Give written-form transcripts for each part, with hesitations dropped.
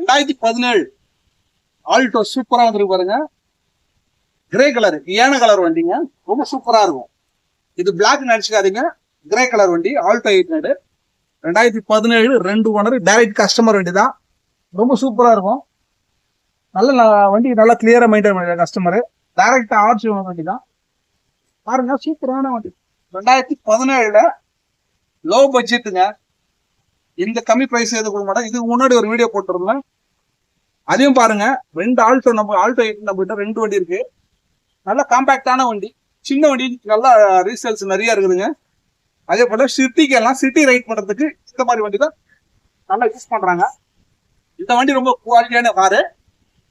2017 Alto சூப்பரா வந்துருக்கு பாருங்க. கிரே கலர் ஏன கலர் வண்டிங்க, ரொம்ப சூப்பரா இருக்கும். இது பிளாக் நினைச்சுக்காதீங்க, கிரே கலர் வண்டி ஆல்டோ 800 2017 2 ஓனர் டைரக்ட் கஸ்டமர் வண்டி தான். ரொம்ப சூப்பரா இருக்கும். நல்ல வண்டி நல்லா கிளியரா மெயின்டைன் பண்ண கஸ்டமர். டைரக்ட் ஆர்ச்சி வண்டி தான் பாருங்க, சூப்பரான வண்டி. 2017 லோ பட்ஜெட்டுங்க. இந்த கம்மி பிரைஸ் எது கொடுக்க மாட்டேன். இதுக்கு முன்னாடி ஒரு வீடியோ போட்டிருந்தேன், அதையும் பாருங்க. ரெண்டு ஆல்டோ ஆல்டோ 8 நம்ம கிட்ட 2 வண்டி இருக்கு. நல்ல காம்பாக்டான வண்டி, சின்ன வண்டி, நல்லா ரீசேல்ஸ் நிறைய இருக்குதுங்க. அதே போல சிட்டிக்கெல்லாம் சிட்டி ரைட் பண்றதுக்கு இந்த மாதிரி வண்டி தான் நல்லா யூஸ் பண்றாங்க. இந்த வண்டி ரொம்ப குவாலிட்டியான காரு.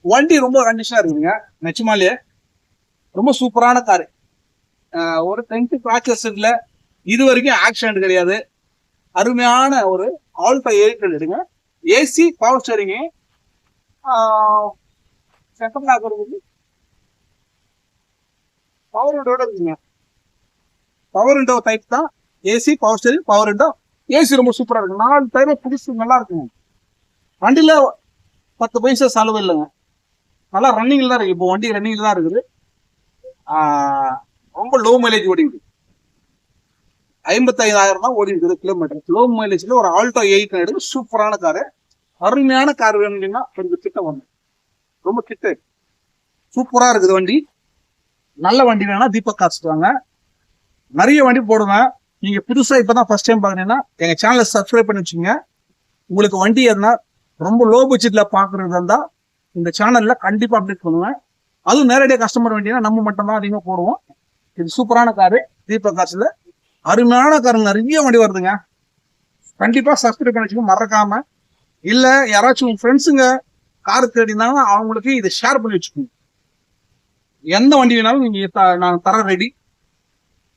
வண்டி ரொம்ப கண்டிஷனா இருக்குதுங்க, நிச்சயமாலே ரொம்ப சூப்பரான காரு. ஒரு 10 கிராச்சஸ் இல்லை, இது வரைக்கும் ஆக்சிடென்ட் கிடையாது. அருமையான ஒரு Alto 800 AC power steering. Second lock இருக்குது, பவர் விண்டோட இருக்குங்க. பவர் விண்டோ டைப் தான், AC power steering power window. AC ரொம்ப சூப்பரா இருக்கு. 4 டயர் புதுசு, நல்லா இருக்குங்க. வண்டியில 10 பைசா செலவு இல்லைங்க, நல்லா ரன்னிங்ல தான் இருக்கு. இப்போ வண்டி ரன்னிங்ல தான் இருக்குது. ரொம்ப லோ மைலேஜ் ஓடிக்குது, 55,000 தான் ஓடி இருக்குது கிலோமீட்டர். லோ மைலேஜ்ல ஒரு ஆல்டோ 800 சூப்பரான காரு. அருமையான கார் வேணும்னா கொஞ்சம் கிட்ட வந்து, ரொம்ப கிட்ட சூப்பரா இருக்குது வண்டி. நல்ல வண்டி வேணா தீபக் கார்ஸ் வாங்க. நிறைய வண்டி போடுவேன். நீங்க புதுசா இப்பதான் ஃபர்ஸ்ட் டைம் பாக்குறீங்கன்னா எங்க சேனலை சப்ஸ்கிரைப் பண்ணி வச்சுங்க. உங்களுக்கு வண்டி எதுனா ரொம்ப லோ பட்ஜெட்ல பாக்குறது இருந்தா இந்த சேனல்ல கண்டிப்பா அப்டேட் பண்ணுவேன். அதுவும் நேரடியாக கஸ்டமர் வண்டினா நம்ம மட்டும் தான் அதிகமாக போடுவோம். இது சூப்பரான காரு, தீபக் கார்ஸ்ல அருமையான காரு. நிறைய வண்டி வருதுங்க. கண்டிப்பா சப்ஸ்கிரைப் பண்ணி வச்சுக்கோங்க மறக்காம. இல்ல யாராச்சும் உங்க ஃப்ரெண்ட்ஸுங்க காரு தேடினாலும் அவங்களுக்கு இதை ஷேர் பண்ணி வச்சுக்கோங்க. எந்த வண்டி வேணாலும் நீங்க நான் தர ரெடி.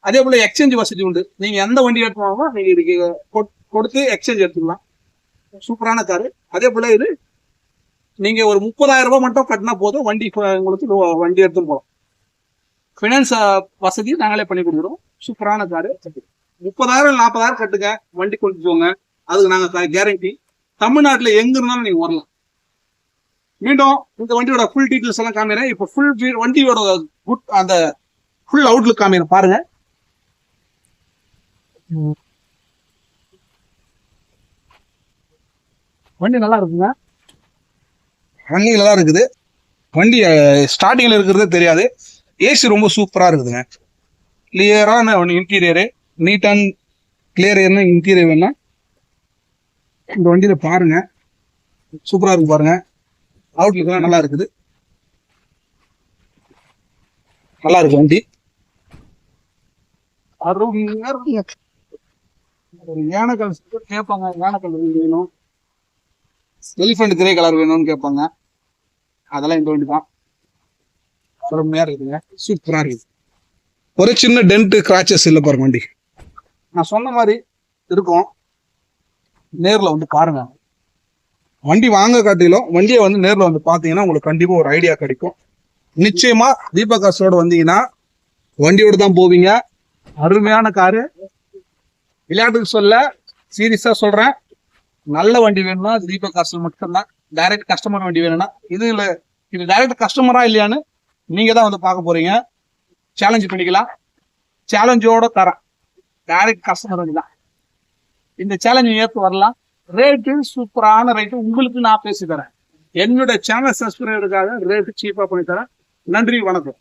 அதே போல எக்ஸ்சேஞ்ச் வசதி உண்டு. நீங்க எந்த வண்டி எடுத்துவாங்க நீங்க இதுக்கு கொடுத்து எக்ஸ்சேஞ்ச் எடுத்துக்கலாம். சூப்பரான காரு. அதே போல இது நீங்க ஒரு 30,000 ரூபாய் மட்டும் கட்டினா போதும், வண்டி உங்களுக்கு வண்டி எடுத்து போகலாம். பினான்ஸ் வசதி நாங்களே பண்ணி கொடுக்குறோம். சூப்பரான காரு. 30,000 40,000 கட்டுங்க, வண்டி கொண்டு போங்க, அதுக்கு நாங்க கேரண்டி. தமிழ்நாட்டுல எங்க இருந்தாலும் நீங்க வரலாம். மீண்டும் இந்த வண்டியோட ஃபுல் டீட்டெயில்ஸ் எல்லாம் காமிக்கிறேன். இப்போ ஃபுல் வண்டியோட குட் அந்த ஃபுல் அவுட்லுக் காமிக்கிறேன் பாருங்க. வண்டி நல்லா இருக்குங்க, ரன்னிங்ல தான் இருக்குது. வண்டி ஸ்டார்டிங்ல இருக்கிறதே தெரியாது. ஏசி ரொம்ப சூப்பரா இருக்குதுங்க. கிளியரான interior, neat and clear interior வேணா இந்த வண்டியில பாருங்க. சூப்பரா இருக்கு பாருங்க. அவுட்லுக் நல்லா இருக்குது, நல்லா இருக்கு வண்டி. ஒரு யானைக்கல் கேட்பாங்க, யானைக்கல் வேணும், எலிஃபென்ட் கிரே கலர் வேணும்னு கேட்பாங்க. அதெல்லாம் இந்த வண்டி தான். அருமையா இருக்குதுங்க, சூப்பரா இருக்குது. ஒரு சின்ன டென்ட் கிராச்சஸ் இல்லை பாருங்க. வண்டி நான் சொன்ன மாதிரி இருக்கும். நேர்ல வந்து பாருங்க. வண்டி வாங்க காட்டிலும் வண்டியை வந்து நேர்ல வந்து பாத்தீங்கன்னா உங்களுக்கு கண்டிப்பா ஒரு ஐடியா கிடைக்கும். நிச்சயமா தீபக் கார்ஸோட வந்தீங்கன்னா வண்டியோட தான் போவீங்க. அருமையான காரு. விளையாட்டுக்கு சொல்ல, சீரியஸா சொல்றேன். நல்ல வண்டி வேணும்னா தீபக் கார்ஸ்ல மட்டும்தான். டைரக்ட் கஸ்டமர் வண்டி வேணும்னா இது டைரக்ட் கஸ்டமரா இல்லையான்னு நீங்க தான் வந்து பார்க்க போறீங்க. சேலஞ்ச் பண்ணிக்கலாம். சேலஞ்சோட தரேன். டைரக்ட் கஸ்டமர் வண்டி தான். இந்த சேலஞ்ச் ஏற்று வரலாம். ரேட்டு சூப்பரான ரேட்டு உங்களுக்கு நான் பேசி தரேன். என்னோட சேனல் சப்ஸ்கிரைபருக்காக ரேட்டு சீப்பா பண்ணி தரேன். நன்றி, வணக்கம்.